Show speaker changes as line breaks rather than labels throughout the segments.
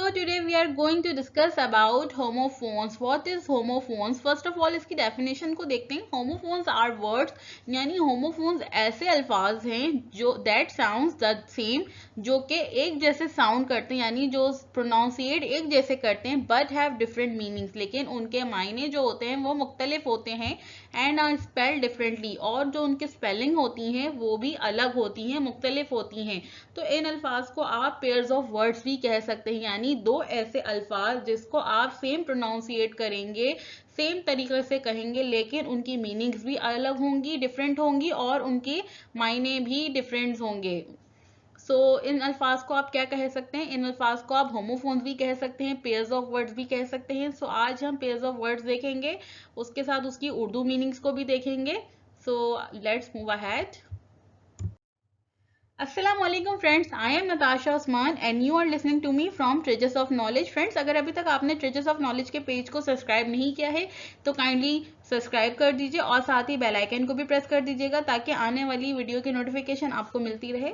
So today we are going to discuss about homophones. What is homophones? First of all इसकी definition को देखते हैं. Homophones are words, यानी homophones ऐसे अल्फाज हैं जो that sounds the same, जो कि एक जैसे sound करते हैं, यानी जो pronunciate एक जैसे करते हैं, but have different meanings. लेकिन उनके मायने जो होते हैं वो मुख्तलिफ होते हैं and are spelled differently. और जो उनके spelling होती हैं वो भी अलग होती हैं, मुख्तलिफ होती हैं. तो इन अल्फाज को आप पेयर्स ऑफ वर्ड्स भी कह सकते हैं, यानी दो ऐसे अल्फाज जिसको आप सेम प्रोनाउंसिएट करेंगे, सेम तरीके से कहेंगे, लेकिन उनकी मीनिंग्स भी अलग होंगी, डिफरेंट होंगी और उनके मायने भी डिफरेंट होंगे. इन अल्फाज को आप क्या कह सकते हैं? इन अल्फाज को आप होमोफोन्स भी कह सकते हैं, पेयर्स ऑफ वर्ड्स भी कह सकते हैं. आज हम पेयर्स ऑफ वर्ड्स देखेंगे, उसके साथ उसकी उर्दू मीनिंग्स को भी देखेंगे. Let's move ahead. अस्सलामुअलैकुम friends, I am Natasha Usman and you are listening to me from Treasures of Knowledge. Friends, अगर अभी तक आपने ट्रेजर्स ऑफ नॉलेज के पेज को सब्सक्राइब नहीं किया है तो काइंडली सब्सक्राइब कर दीजिए और साथ ही बेल आइकन को भी प्रेस कर दीजिएगा ताकि आने वाली वीडियो की नोटिफिकेशन आपको मिलती रहे.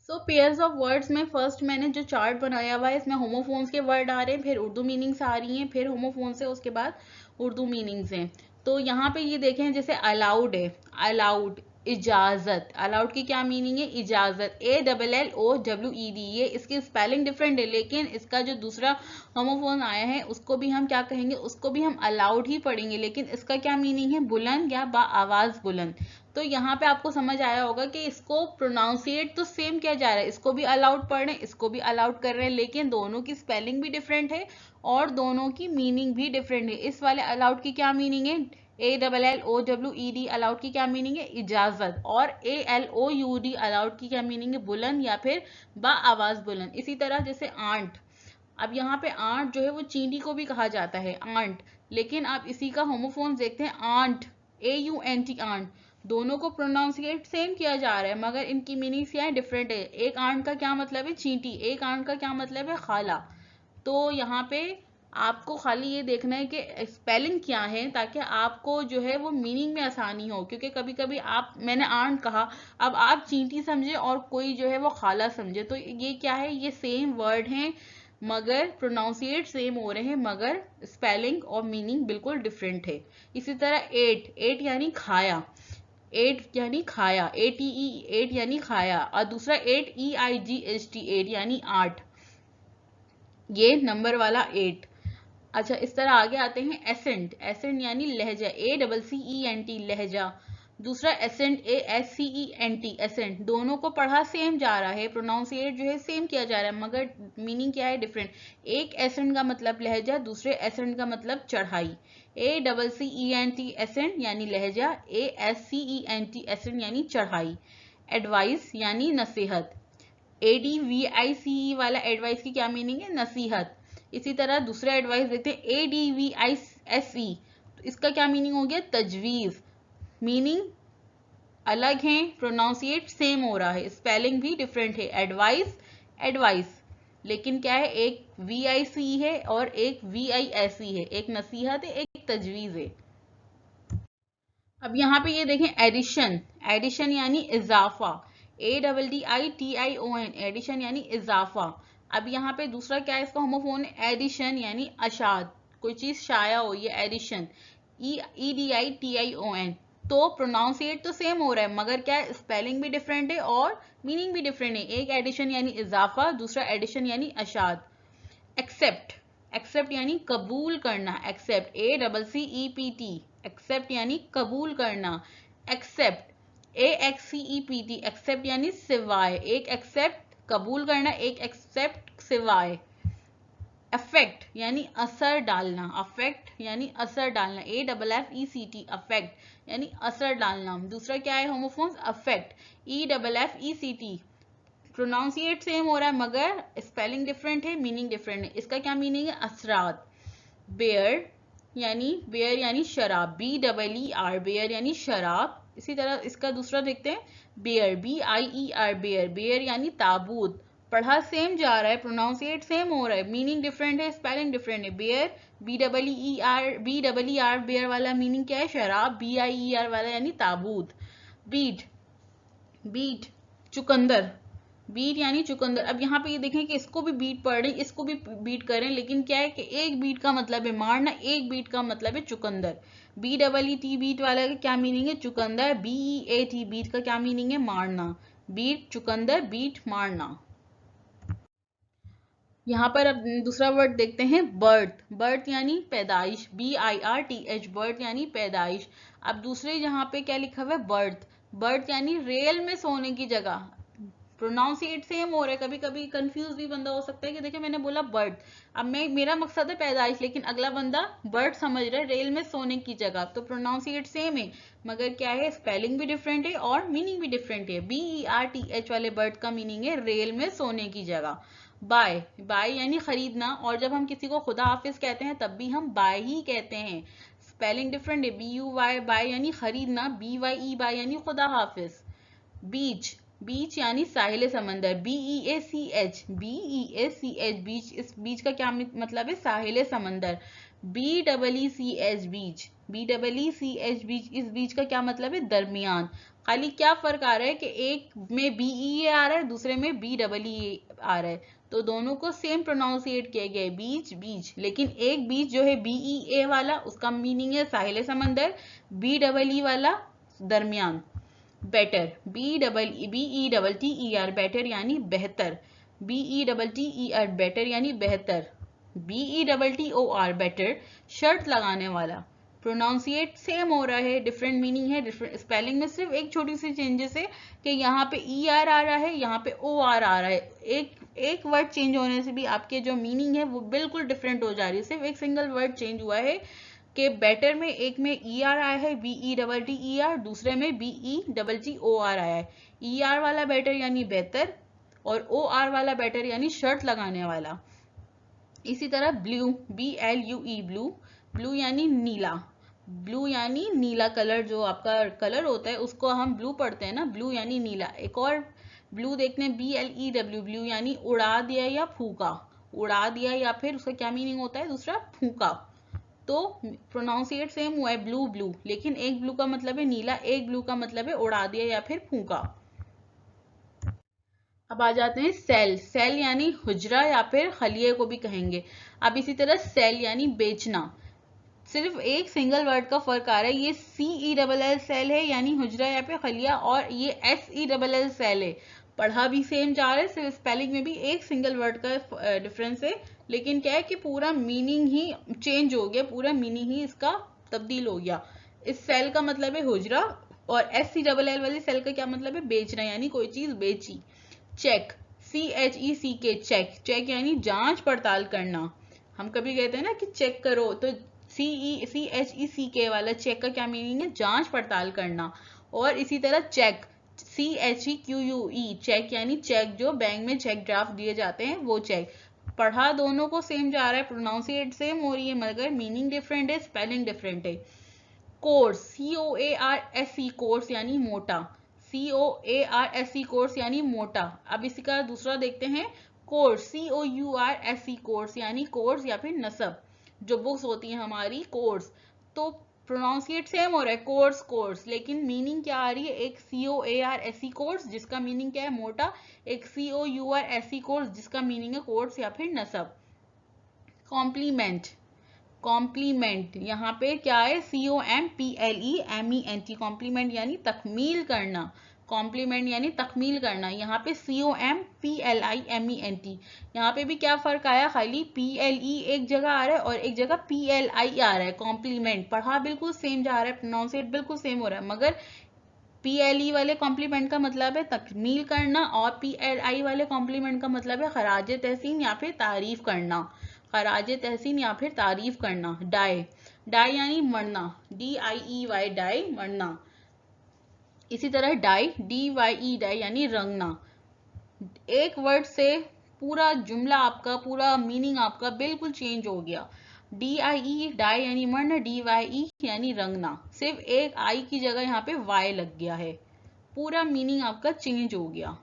पेयर्स ऑफ वर्ड्स में फर्स्ट मैंने जो चार्ट बनाया हुआ है इसमें होमोफोन्स के वर्ड आ रहे हैं, फिर उर्दू मीनिंग्स आ रही हैं, फिर होमोफोन से उसके बाद उर्दू मीनिंग्स हैं. तो यहाँ पे ये देखें, जैसे अलाउड है, अलाउड इजाजत. अलाउड की क्या मीनिंग है? इजाजत. ALLOWED. ये इसकी स्पेलिंग डिफरेंट है, लेकिन इसका जो दूसरा होमोफोन आया है उसको भी हम क्या कहेंगे? उसको भी हम अलाउड ही पढ़ेंगे, लेकिन इसका क्या मीनिंग है? बुलंद या आवाज बुलंद. तो यहाँ पे आपको समझ आया होगा कि इसको प्रोनाउंसिएट तो सेम किया जा रहा है, इसको भी अलाउड पढ़ रहे हैं, इसको भी अलाउड कर रहे हैं, लेकिन दोनों की स्पेलिंग भी डिफरेंट है और दोनों की मीनिंग भी डिफरेंट है. इस वाले अलाउड की क्या मीनिंग है? ALLOWED. अलाउड की क्या मीनिंग है? इजाजत. और ALOUD अलाउड की क्या मीनिंग है? बुलंद या फिर आवाज बुलंद. इसी तरह जैसे आंट. अब यहाँ पे आंट जो है वो चींटी को भी कहा जाता है, आंट, लेकिन आप इसी का होमोफोन देखते हैं, आंट, AUNT, आंट. दोनों को प्रोनाउंसिएट सेम किया जा रहा है मगर इनकी मीनिंग क्या है? डिफरेंट है. एक आंट का क्या मतलब है? चींटी. एक आंट का क्या मतलब है? खाला. तो यहाँ पे आपको खाली ये देखना है कि स्पेलिंग क्या है ताकि आपको जो है वो मीनिंग में आसानी हो, क्योंकि कभी कभी मैंने आंट कहा, अब आप चींटी समझे और कोई जो है वो खाला समझे, तो ये क्या है? ये सेम वर्ड हैं मगर प्रोनाउंसिएट सेम हो रहे हैं मगर स्पेलिंग और मीनिंग बिल्कुल डिफरेंट है. इसी तरह एट. एट यानी खाया. एट यानी खाया. ATE. एट यानी खाया. और दूसरा एट EIGHT. एट यानी 8. ये नंबर वाला 8. अच्छा, इस तरह आगे आते हैं. एसेंट. एसेंट यानी लहजा. ACCENT, लहजा. दूसरा एसेंट, ASCENT, एसेंट. दोनों को पढ़ा सेम जा रहा है, प्रोनाउंसिएट जो है सेम किया जा रहा है, मगर मीनिंग क्या है? डिफरेंट. एक एसेंट का मतलब लहजा, दूसरे एसेंट का मतलब चढ़ाई. ACCENT एसेंट यानी लहजा. ASCENT एसेंट यानी चढ़ाई. एडवाइस यानी नसीहत. ADVICE वाला एडवाइस की क्या मीनिंग है? नसीहत. इसी तरह दूसरा एडवाइस देखते हैं, ADVISE. तो इसका क्या मीनिंग हो गया? तजवीज. मीनिंग अलग है, प्रोनाउंसिएट सेम हो रहा है, स्पेलिंग भी डिफरेंट है. एडवाइस, एडवाइस, लेकिन क्या है? एक VIC है और एक VISE है. एक नसीहत है, एक तजवीज है. अब यहाँ पे ये देखें, एडिशन. एडिशन यानी इजाफा. ADDITION. एडिशन यानी इजाफा. अब यहाँ पे दूसरा क्या है? इसका होमोफोन एडिशन यानी अशात. कोई चीज शाया हो, ये एडिशन. EDITION. तो प्रोनाउंसिएट तो सेम हो रहा है मगर क्या है? स्पेलिंग भी डिफरेंट है और मीनिंग भी डिफरेंट है. एक एडिशन यानी इजाफा, दूसरा एडिशन यानी अशात. एक्सेप्ट. एक्सेप्ट यानी कबूल करना. एक्सेप्ट. ACCEPT. एक्सेप्ट यानी कबूल करना. एक्सेप्ट. AXCEPT. एक्सेप्ट यानी सिवाय. एक एक्सेप्ट कबूल करना, एक एक्सेप्ट सिवाय. अफेक्ट यानी असर डालना. अफेक्ट यानी असर डालना. AFFECT. अफेक्ट यानी असर डालना. दूसरा क्या है homophones? Affect. EFFECT. Pronunciate same हो रहा है मगर स्पेलिंग डिफरेंट है, मीनिंग डिफरेंट है. इसका क्या मीनिंग है? असरात. बेयर यानी शराब. BEER. बेयर यानी शराब. इसी तरह इसका दूसरा देखते हैं, बेयर. BIER. बेयर. बेयर यानी ताबूत. पढ़ा सेम जा रहा है, प्रोनाउंसिएट सेम हो रहा है, मीनिंग डिफरेंट है, स्पेलिंग डिफरेंट है. Beer, BEER. बेयर वाला मीनिंग क्या है? शराब. BIER वाला यानी ताबूत. बीट. चुकंदर. बीट यानी चुकंदर। अब यहाँ पे ये देखें कि इसको भी बीट पढ़ रहे हैं, इसको भी बीट करें, लेकिन क्या है कि एक बीट का मतलब है मारना, एक बीट का मतलब है चुकंदर। BEET बीट वाला का क्या मीनिंग है? चुकंदर। BEAT बीट का क्या मीनिंग है? मारना। बीट चुकंदर, बीट मारना। यहाँ पर अब दूसरा वर्ड देखते हैं, बर्थ। बर्थ यानी पैदाइश, BIRTH, बर्थ यानी पैदाइश। अब दूसरे यहाँ पे क्या लिखा हुआ है? बर्थ। बर्थ यानी रियल में सोने की जगह। प्रोनाउंसिएट सेम हो रहा है, कभी कभी कंफ्यूज भी बंदा हो सकता है कि देखिए मैंने बोला बर्थ, अब मेरा मकसद है पैदाइश, लेकिन अगला बंदा बर्थ समझ रहा है, रेल में सोने की जगह, तो प्रोनाउंसिएट सेम है, मगर क्या है, स्पेलिंग भी डिफरेंट है और मीनिंग भी डिफरेंट है। BERTH वाले बर्थ का मीनिंग है रेल में सोने की जगह। बाय, बाय यानी खरीदना, और जब हम किसी को खुदा हाफिज कहते हैं तब भी हम बाय ही कहते हैं, स्पेलिंग डिफरेंट है। BUY बाय यानी खरीदना, BYE बाय यानी खुदा हाफिज। बीच, बीच यानी साहिल समंदर, BEACH, बीच, इस बीच का क्या मतलब है? साहिल समंदर। BEECH बीच, BEECH बीच, इस बीच का क्या मतलब है? दरमियान। खाली क्या फर्क आ रहा है कि एक में BEA आ रहा है, दूसरे में BEE आ रहा है, तो दोनों को सेम प्रोनाउंसिएट किया गया है, बीच, बीच, लेकिन एक बीच जो है BEA वाला, उसका मीनिंग है साहिल समंदर, BEE वाला दरमियान। बेटर, BEETER, बेटर यानी बेहतर, BETTER, बेटर यानी बेहतर। BETTOR, बेटर, शर्त लगाने वाला। प्रोनाउंसिएट सेम हो रहा है, डिफरेंट मीनिंग है, डिफरेंट स्पेलिंग में सिर्फ एक छोटी सी चेंजेस है कि यहाँ पे ER आ रहा है, यहाँ पे OR आ रहा है। एक वर्ड चेंज होने से भी आपके जो मीनिंग है वो बिल्कुल डिफरेंट हो जा रही है, सिर्फ एक सिंगल वर्ड चेंज हुआ है कि बेटर में एक में ER आया है, BETTER, दूसरे में BETTOR आया है। ER वाला बेटर यानी बेहतर, और OR वाला बेटर यानी शर्त लगाने वाला। इसी तरह ब्लू, BLUE, ब्लू, ब्लू यानी नीला, ब्लू यानी नीला कलर, जो आपका कलर होता है उसको हम ब्लू पढ़ते हैं ना, ब्लू यानी नीला। एक और ब्लू देखते हैं, BLEW, ब्लू यानी उड़ा दिया या फूका, उड़ा दिया, या फिर उसका क्या मीनिंग होता है दूसरा? फूका। तो प्रोनाउंसिएट सेम हुआ है, ब्लू, ब्लू, लेकिन एक ब्लू का मतलब है नीला, एक ब्लू का मतलब है उड़ा दिया या फिर फूका। अब आ जाते हैं सेल। सेल यानी हुजरा या फिर खलिए को भी कहेंगे। अब इसी तरह सेल यानी बेचना, सिर्फ एक सिंगल वर्ड का फर्क आ रहा है, ये CELL सेल है यानी हुजरा या फिर खलिया, और ये SELL सेल है। पढ़ा भी सेम जा रहा है, सिर्फ स्पेलिंग में भी एक सिंगल वर्ड का डिफरेंस है, लेकिन क्या है कि पूरा मीनिंग ही चेंज हो गया, पूरा मीनिंग ही इसका तब्दील हो गया। इस सेल का मतलब है हुजरा, और SELL वाली सेल का क्या मतलब है? बेचना, यानी कोई चीज बेची। चेक, CHECK, चेक, चेक यानी जांच पड़ताल करना। हम कभी कहते हैं ना कि चेक करो, तो CHECK वाला चेक का क्या मीनिंग है? जांच पड़ताल करना। और इसी तरह चेक, CHEQUE, चेक यानी चेक, जो बैंक में चेक ड्राफ्ट दिए जाते हैं वो चेक। पढ़ा दोनों को सेम जा रहा है, प्रोनाउंसिएट सेम हो रही है, मगर मीनिंग डिफरेंट है, स्पेलिंग डिफरेंट है। कोर्स, COARSE, कोर्स यानी मोटा, COARSE, कोर्स यानी मोटा। अब इसी का दूसरा देखते हैं, कोर्स, COURSE, कोर्स यानी कोर्स या फिर नसब, जो बुक्स होती हैं हमारी, कोर्स। तो प्रोनाउंसिएट सेम हो रहा है, कोर्स, कोर्स, लेकिन मीनिंग क्या आ रही है? एक COARSE, कोर्स, जिसका मीनिंग क्या है? मोटा, एक COURSE, कोर्स, जिसका मीनिंग है कोर्स या फिर नसब। कॉम्प्लीमेंट, कॉम्प्लीमेंट यहाँ पे क्या है? COMPLEMENT, कॉम्प्लीमेंट यानी तकमील करना, कॉम्प्लीमेंट यानी तकमील करना। यहाँ पे COMPLIMENT, यहाँ पे भी क्या फर्क आया? खाली PLE एक जगह आ रहा है और एक जगह PLI आ रहा है। कॉम्प्लीमेंट पढ़ा बिल्कुल सेम जा रहा है, प्रोनाउंसिएट बिल्कुल सेम हो रहा है, मगर PLE वाले कॉम्प्लीमेंट का मतलब है तकमील करना, और PLI वाले कॉम्प्लीमेंट का मतलब है खराज तहसीन या फिर तारीफ करना, खराज तहसीन या फिर तारीफ करना। डाई, डाई यानी मरना, DIEY, डाई, मरना। इसी तरह डाई, DYE, डाई यानी रंगना। एक वर्ड से पूरा जुमला आपका, पूरा मीनिंग आपका बिल्कुल चेंज हो गया। DIE, डाई यानी मरना, DYE यानी रंगना, सिर्फ एक आई की जगह यहाँ पे Y लग गया है, पूरा मीनिंग आपका चेंज हो गया।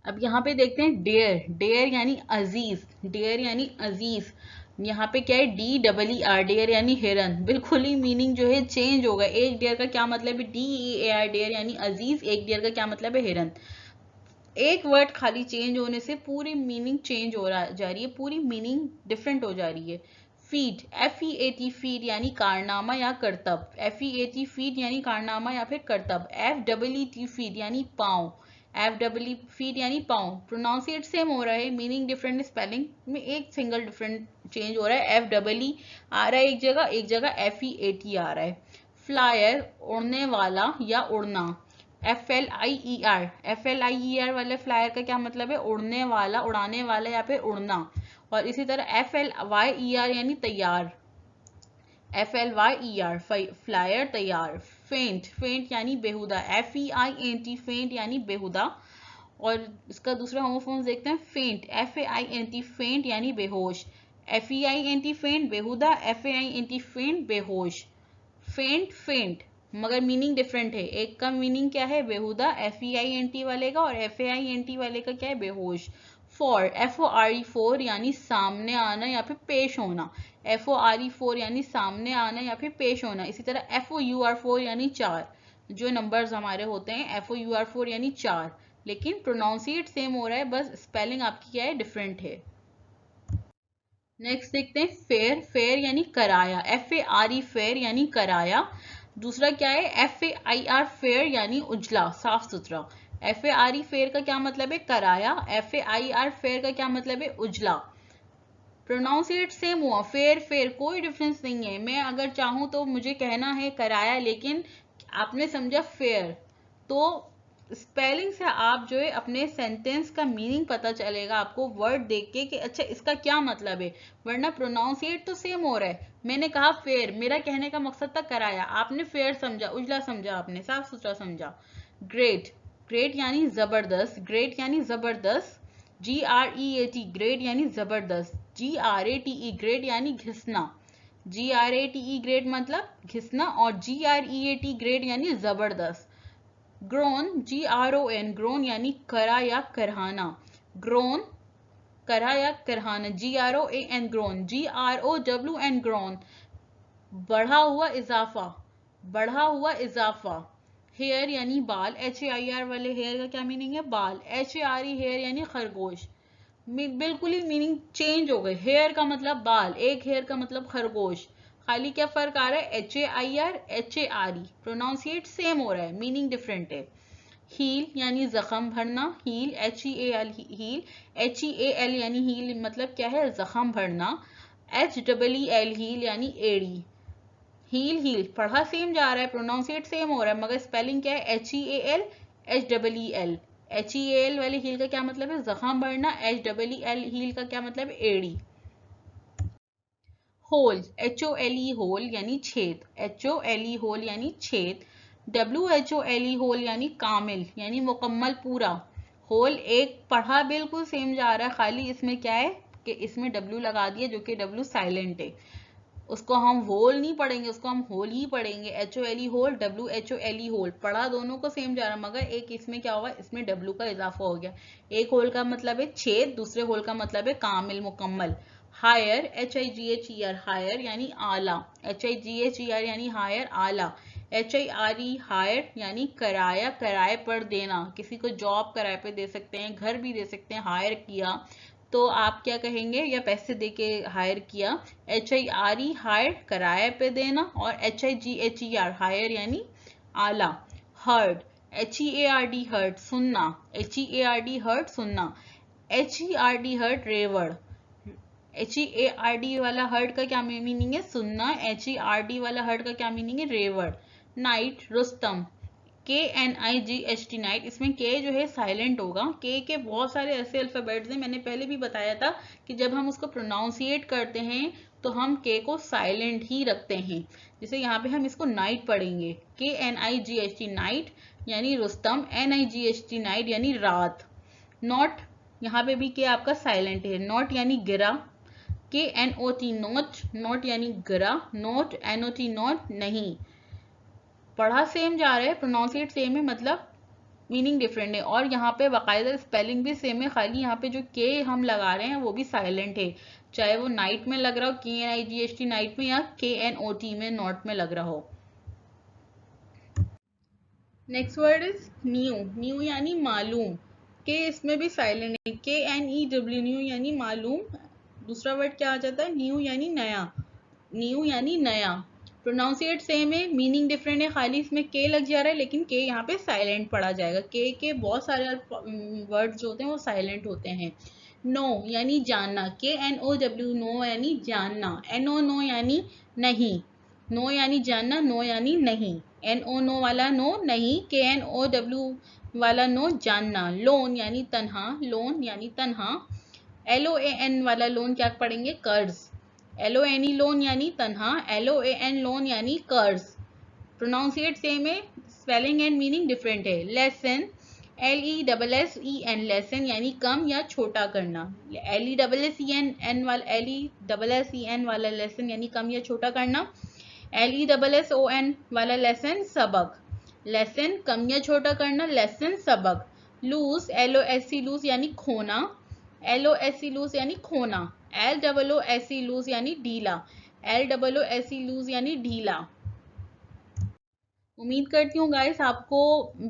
अब यहाँ पे देखते हैं डेयर, डेयर यानी अजीज, डेयर यानी अजीज। यहाँ पे क्या है? DEER, डेयर यानी हिरन, बिल्कुल ही मीनिंग जो है चेंज होगा। एक डेयर का क्या मतलब है? DEAR, डेयर यानी अजीज, एक डेयर का क्या मतलब है? हिरन। एक वर्ड खाली चेंज होने से पूरी मीनिंग चेंज हो रहा जा रही है, पूरी मीनिंग डिफरेंट हो जा रही है। फीट, FEAT फीट यानी कारनामा या करतब, FEAT फीट यानी कारनामा या फिर करतब। FEET फीट यानी पाँव, FEE फीट यानी पाँव। प्रोनाउंसिएट सेम हो रहा है, मीनिंग डिफरेंट, स्पेलिंग में एक सिंगल डिफरेंट चेंज हो रहा है। FEE आ रहा है एक जगह FEAT आ रहा है। फ्लायर, उड़ने वाला या उड़ना, FLIER वाले फ्लायर का क्या मतलब है? उड़ने वाला, उड़ाने वाला या फिर उड़ना। और इसी तरह FLYER यानी तैयार, FLYER फ्लायर तैयार। फेंट, फेंट यानी बेहुदा, FEINT फेंट यानी बेहुदा। और इसका दूसरा होमोफोन्स देखते हैं। फेंट, FAINT फेंट यानी बेहोश, FEINT फेंट बेहुदा, FAINT फेंट बेहोश। फेंट, फेंट, मगर मीनिंग डिफरेंट है। एक का मीनिंग क्या है? बेहुदा, FEINT वाले का, और FAINT वाले का क्या है? बेहोश। फॉर, FORE फोर यानी सामने आना या फिर पेश होना, FORE फोर यानी सामने आना या फिर पेश होना। इसी तरह FOUR फोर यानी चार, जो नंबर्स हमारे होते हैं FOUR फोर यानी चार, लेकिन प्रोनाउंसिएट सेम हो रहा है, बस स्पेलिंग आपकी क्या है? डिफरेंट है। नेक्स्ट देखते हैं फेयर, फेयर यानी कराया, FARE फेयर यानी कराया। दूसरा क्या है? FAIR फेयर यानी उजला, साफ सुथरा। FARE फेयर का क्या मतलब है? कराया। FAIR फेयर का क्या मतलब है? उजला। प्रोनाउंसिएट सेम हुआ, फेयर फेयर, कोई डिफरेंस नहीं है। मैं अगर चाहूं तो मुझे कहना है कराया, लेकिन आपने समझा फेयर, तो स्पेलिंग से आप जो है अपने सेंटेंस का मीनिंग पता चलेगा आपको वर्ड देख के कि अच्छा इसका क्या मतलब है, वरना प्रोनाउंसिएट तो सेम हो रहा है। मैंने कहा फेयर, मेरा कहने का मकसद था कराया, आपने फेयर समझा, उजला समझा, आपने साफ सुथरा समझा। ग्रेट, ग्रेट यानी जबरदस्त, ग्रेट यानी जबरदस्त। GREAT ग्रेट यानी जबरदस्त। GRATE ग्रेट यानी घिसना, GRATE ग्रेट मतलब घिसना, और GREAT ग्रेट यानी जबरदस्त। ग्रोन, GRON ग्रोन यानी करा या करहाना, ग्रोन करा या करहाना। GROAN ग्रोन, GROWN ग्रोन बढ़ा हुआ इजाफा, बढ़ा हुआ इजाफा। हेयर यानी बाल, HAIR वाले हेयर का क्या मीनिंग है? बाल। HARE हेयर यानी खरगोश। बिल्कुल ही मीनिंग चेंज हो गए। हेयर का मतलब बाल, एक हेयर का मतलब खरगोश, खाली क्या फर्क आ रहा है? HAIR HARE, प्रोनाउंसिएट सेम हो रहा है, मीनिंग डिफरेंट है। हील यानी जख्म भरना, हील HEAL हील, HEAL यानी हील मतलब क्या है? जख्म भरना। HEEL हील यानी एड़ी। हील, हील पढ़ा सेम जा रहा है, प्रोनाउंसिएट सेम हो रहा है, मगर स्पेलिंग क्या है? HEAL HEEL। HEAL वाले हील का क्या मतलब है? जख्म भरना। HEEL हील का क्या मतलब है? एड़ी। होल, HOLE होल यानी छेद, HOLE होल यानी छेद। WHOLE होल यानी कामिल, यानी मुकम्मल, पूरा। होल एक पढ़ा बिल्कुल सेम जा रहा है, खाली इसमें क्या है कि इसमें W लगा दिया, जो कि W साइलेंट है। उसको हम होल नहीं पढ़ेंगे, उसको हम होल ही पढ़ेंगे। HOLE होल, WHOLE होल, पढ़ा दोनों को सेम जा रहा है, मगर एक इसमें क्या हुआ? इसमें W का इजाफा हो गया। एक होल का मतलब है छेद, दूसरे होल का मतलब है कामिल, मुकम्मल। हायर, HIGHER हायर यानी आला, HIGHER यानी हायर, आला। HIRE हायर यानी कराया, किराए पर देना, किसी को जॉब किराए पे दे सकते हैं, घर भी दे सकते हैं। हायर किया तो आप क्या कहेंगे? या पैसे दे के हायर किया। HIRE हायर, किराए पे देना, और HIGHER हायर यानी आला। हर्ड, HEARD हर्ड सुनना, HEARD हर्ड सुनना। HERD हर्ड रेवड़, HEARD वाला हर्ड का क्या मीनिंग है? सुनना। HERD वाला हर्ड का क्या मीनिंग है? रेवड़। नाइट, रुस्तम, KNIGHT नाइट, इसमें के जो है साइलेंट होगा। के बहुत सारे ऐसे अल्फाबेट्स हैं, मैंने पहले भी बताया था कि जब हम उसको प्रोनाउंसिएट करते हैं तो हम के को साइलेंट ही रखते हैं। जैसे यहाँ पे हम इसको नाइट पढ़ेंगे, KNIGHT नाइट यानी रुस्तम, NIGHT नाइट यानी रात। नॉट, यहाँ पे भी के आपका साइलेंट है। नॉट यानी गिरा, KNOT नोट, नोट यानी गिरा, नोट NOT नोट नहीं। पढ़ा सेम जा रहा है, प्रोनाउंसिएट सेम है, मतलब मीनिंग डिफरेंट है। और यहाँ पे बाकायदा स्पेलिंग भी सेम है, खाली यहाँ पे जो के हम लगा रहे हैं वो भी साइलेंट है, चाहे वो नाइट में लग रहा हो KNIGHT नाइट में, या KNOT में नॉट में लग रहा हो। Next word is new, new यानी मालूम, के इसमें भी साइलेंट है, KNEW न्यू यानी मालूम। दूसरा वर्ड क्या आ जाता है, न्यू यानी नया, न्यू यानी नया। प्रोनाउंसिएट सेम है, मीनिंग डिफरेंट है, खाली इसमें के लग जा रहा है लेकिन के यहाँ पे साइलेंट पढ़ा जाएगा। के बहुत सारे वर्ड्स जो होते हैं वो साइलेंट होते हैं। नो यानी जानना, KNOW नो यानी जानना, NO नो यानी नहीं, नो यानी जानना, नो यानी नहीं, NO नो वाला नो नहीं, KNOW वाला नो जानना। लोन यानी तन्हा, लोन यानी तन्हा। LOAN वाला लोन क्या पढ़ेंगे, कर्ज। LONE लोन यानी तन्हा, LOAN लोन यानी कर्ज। प्रोनाउंसिएट सेम है, स्पेलिंग एंड मीनिंग डिफरेंट है। लेसन, LESSEN लेसन यानी कम या छोटा करना, LESSEN वाला लेसन यानी कम या छोटा करना। LESSON वाला लेसन सबक, लेसन कम या छोटा करना, लेसन सबक। लूज, LOSE लूज यानी खोना, LOSE लूज यानी खोना। LOOSE लूज यानी ढीला, LOOSE लूज यानी ढीला। उम्मीद करती हूँ गाइस आपको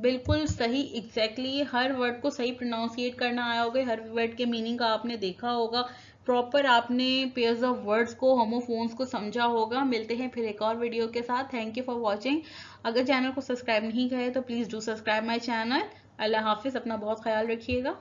बिल्कुल सही एग्जैक्टली हर वर्ड को सही प्रोनाउंसिएट करना आया होगा, हर वर्ड के मीनिंग का आपने देखा होगा, प्रॉपर आपने पेयर्स ऑफ वर्ड्स को, होमोफोन्स को समझा होगा। मिलते हैं फिर एक और वीडियो के साथ। Thank you for watching. अगर चैनल को सब्सक्राइब नहीं करे तो please do subscribe my channel. अल्लाह हाफिज़, अपना बहुत ख्याल रखिएगा।